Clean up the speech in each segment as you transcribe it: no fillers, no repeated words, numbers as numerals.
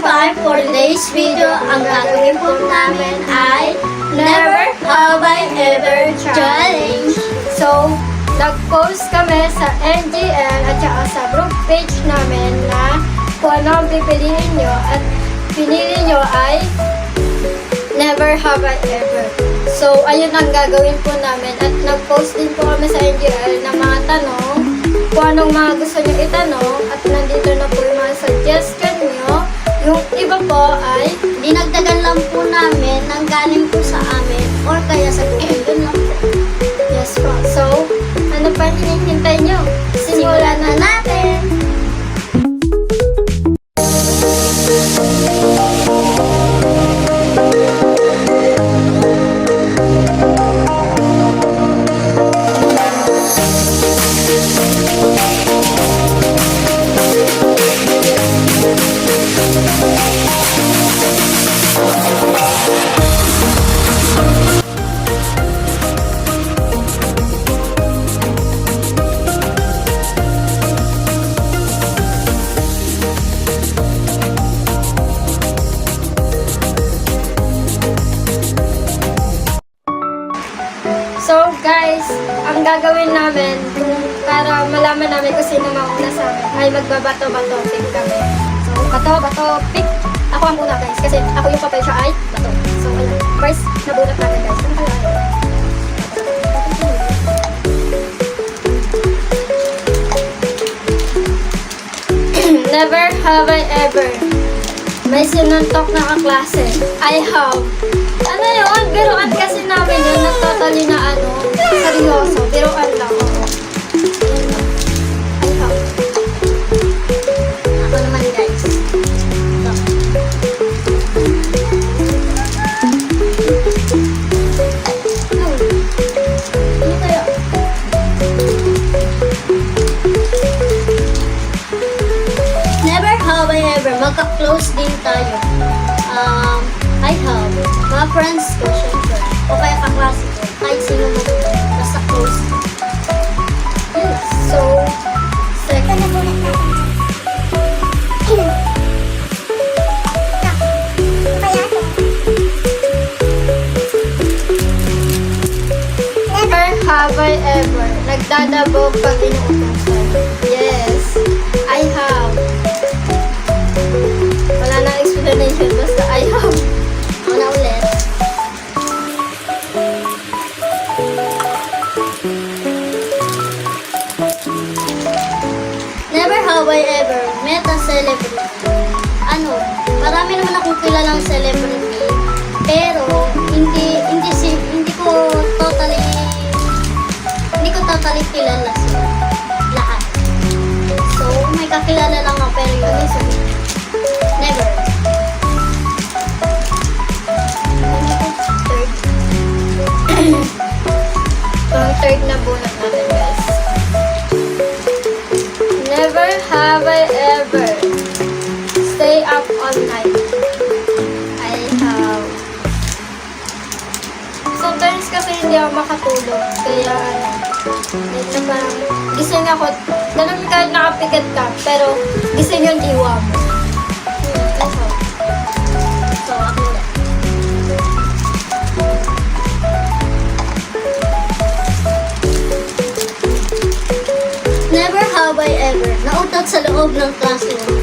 time for today's video, ang gagawin po namin ay Never Have I Ever Challenge. So, nag-post kami sa NGL at saka sa group page namin na kung ano ang pipiliin nyo at pinili nyo ay Never Have I Ever. So, ayun ang gagawin po namin at nag-post din po kami sa NGL ng mga tanong kung anong mga gusto nyo itanong at nandito na po yung mga suggestion nyo. Yung iba po ay Dinagdagan lang po namin nang galing po sa amin or kaya sa Google. Yun lang po. yes po. So, ano pa hinihintay nyo? Simulan na natin! So guys, ang gagawin namin para malaman namin kung sino mauna sa amin ay magbabato-bato pick kami. So, bato-bato pick. Ako ang una guys kasi ako yung papel siya ay bato. So, ayan. First, nabulat natin guys. Ano kaya? Never have I ever. May sinuntok na kaklase. I have. Ano yun? Biruan kasi namin yun. Nagtotally na ano. Seryoso. Biruan lang. Oo. I have. Ako naman guys. Ito. Ano kaya? Never have I ever. Magka-close din tayo. I have. Mga friends ko, syempre. O kaya kaklase ko. Kahit sino mo. Basta close. Yes. So, second. Never have I ever nagdadabog pag inuutosan. Yes, I have. Wala na explanation, basta I have. Ako na ulit. Never have I ever met a celebrity. Ano, marami naman akong kilalang celebrity, pero hindi ko totally kilala sila. Lahat. So, may kakilala lang ako, pero yun is never. Third. Ang third na bunot natin, guys. Never have I ever stay up all night. I have. Sometimes kasi hindi ako makatulog. Kaya ano, medyo parang gising ako. Ganun kahit nakapikit ka. Pero gising yung diwa mo. Ito. So, ako ulit. Never have I ever nautot sa loob ng classroom.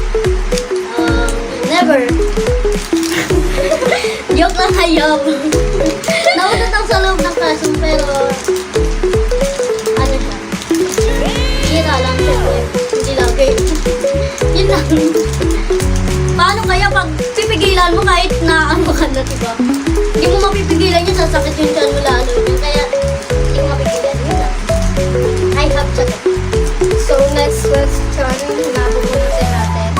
Never. Joke lang hayop. Nautot ako sa loob ng classroom pero ano siya? Hira lang siya. Hindi lagi. Yun lang. Paano kaya pag pipigilan mo kahit na ano ka na, diba? Hindi mo mapipigilan yun, sasakit yung tiyan mo lalo yun. Kaya hindi mo mapipigilan yun lang. I have sagot. So, next question na bubunutin natin.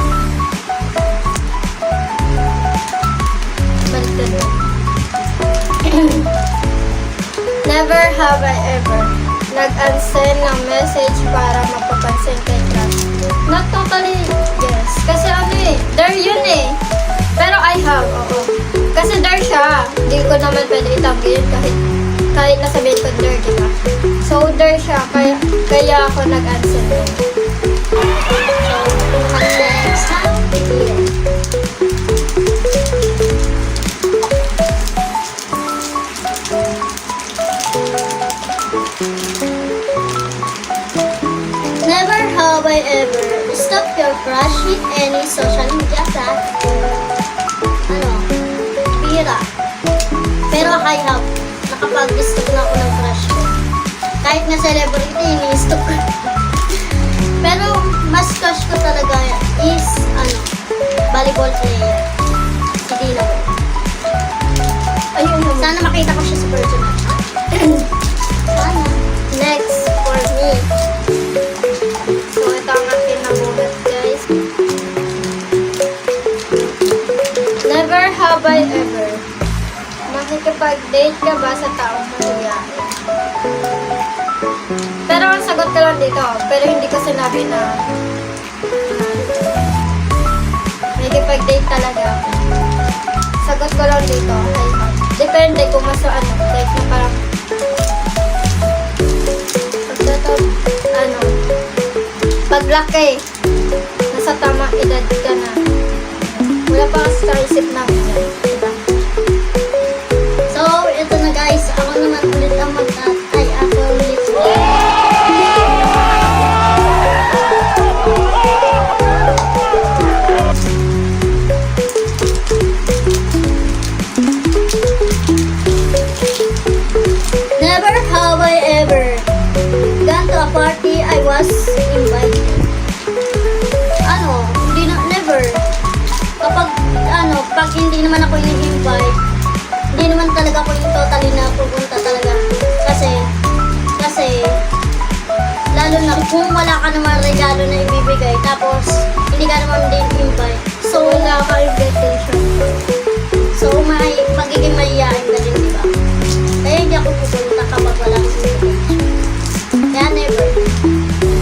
Baliktad mo. Never have I ever nag-unsend ng message para mapapansin kay crush. Not totally, yes. Kasi ano eh, there yun eh. Pero I have, oo. Kasi there siya. Hindi ko naman pwede itanggi yun kahit nasabihin ko there, diba? So, there siya. Kaya ako nag-unsend yun. So, next time, celebrity, ini-stalk ko. Pero mas crush ko talaga is, volleyball player. Si Dina. Ayun naman. Sana makita ko siya sa personal. Sana. Next for me. So, ito ang aking nabuhat, guys. Never have I ever. Makikipag-date ka ba sa taong mahiyain? Pero ang sagot ko lang dito, pero hindi ko sinabi na makikipag-date talaga ako. Sagot ko lang dito, I have. Depende kung mas like na parang paglaki, nasa tamang edad ka na. Wala pa kasi sa isip namin yan. Diba? So, ito na guys. Ako naman ulit ang magtatay. Ako ulit. Never have I ever gone to a party I was invited. Never. Pag hindi naman ako ini-invite, hindi naman talaga ako yung totally na pupunta talaga. Kasi, lalo na kung wala ka naman regalo na ibibigay, tapos hindi ka naman din invite. So, Wala ka invitation. magiging mahihain na din, diba? Kaya hindi ako pupunta kapag wala akong invitation. Kaya never.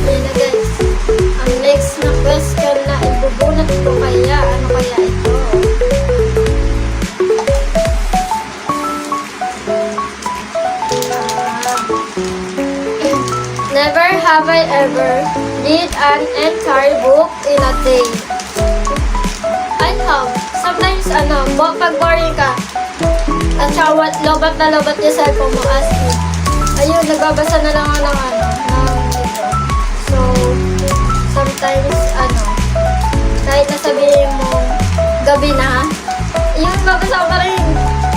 Ayun na guys. Ang next na question na ibubunot ko kaya, ano kaya ito? Never have I ever read an entire book in a day. I have. Sometimes, pag boring ka, at saka lobat na lobat yung cellphone mo as in. Ayun, nagbabasa na lang ako ng libro. So, sometimes, kahit nasabihin mo, gabi na, yung babasa ko pa rin.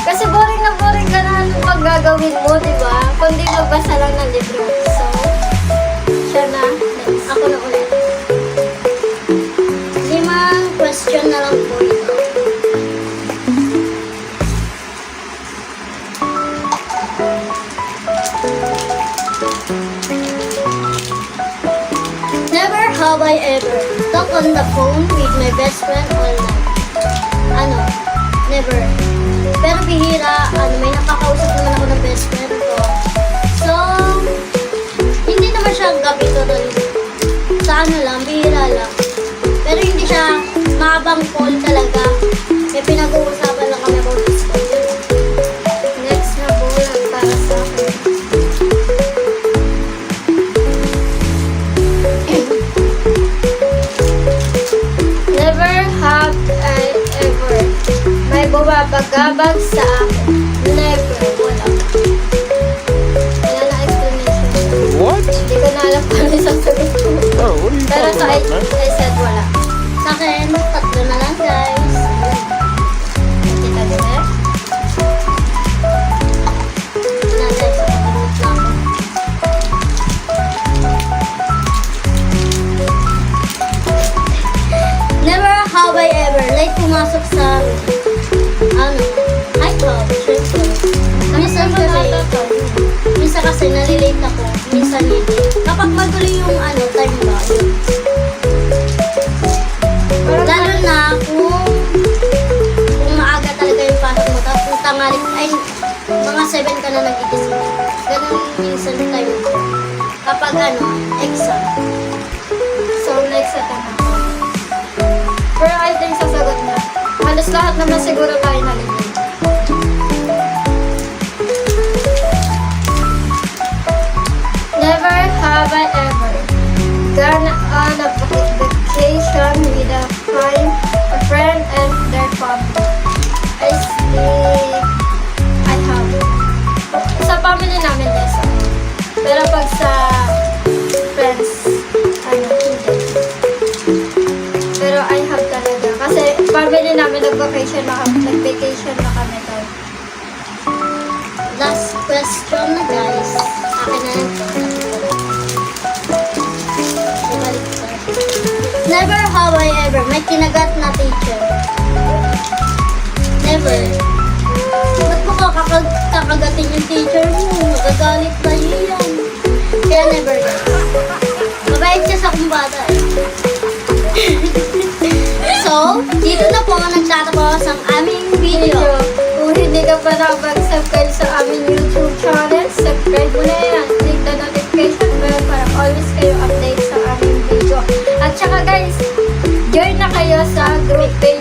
Kasi boring ka na pag gagawin mo, di ba? Kundi magbasa lang ng libro. So, siya na. Next. Ako na ulit. 5 question na lang po ito. Never have I ever talked on the phone with my best friend all night. Never. Pero bihira, may nakakausap naman ako ng best friend ko. So, hindi naman siya gabi totally. Sa bihira lang. Pero hindi siya mahabang call talaga. May pinag-uusapan lang kami about this call. Next na bulan para sa akin. Never have I ever may bumabagabag sa akin. Never. Wala. Wala na explanation. What? Hindi ko na alam kung ano isang sagot ko. Oh, what are you Pero talking sa about, man? I said wala. Sa akin, 3 na lang guys. Kita nyo na? Na guys, pag-init lang ako. Never have I ever late pumasok sa I have, syempre. Minsan kasi nalilate ako, minsan hindi. Kapag magulo yung time ba, yun. Lalo na kung maaga talaga yung pasok mo, tapos kung tangali, mga 7 ka na nagigising. Ganun minsan time ko. Kapag exam. So, next na tanong ko. Pero I think sasagot na. Halos lahat naman siguro tayo nalilate. Never have I ever gone on a vacation with a friend and their family. I have. Sa family namin, yes. Pero pag sa friends, hindi. Pero I have talaga. Kasi family namin nag-vacation na kami tayo. Last question na guys. Akin na lang. Never have I ever may kinagat na teacher. Never. Ba't mo kakagatin yung teacher mo? Magagalit na yan. Kaya never. Mabait siya sa kumbata eh. So, dito na po nagtatapos ang aming video. Kung hindi ka pa nakapag-subscribe sa aming YouTube channel, subscribe mo na yan. Click the notification bell para always kayo update sa aming video. At saka guys, join na kayo sa group page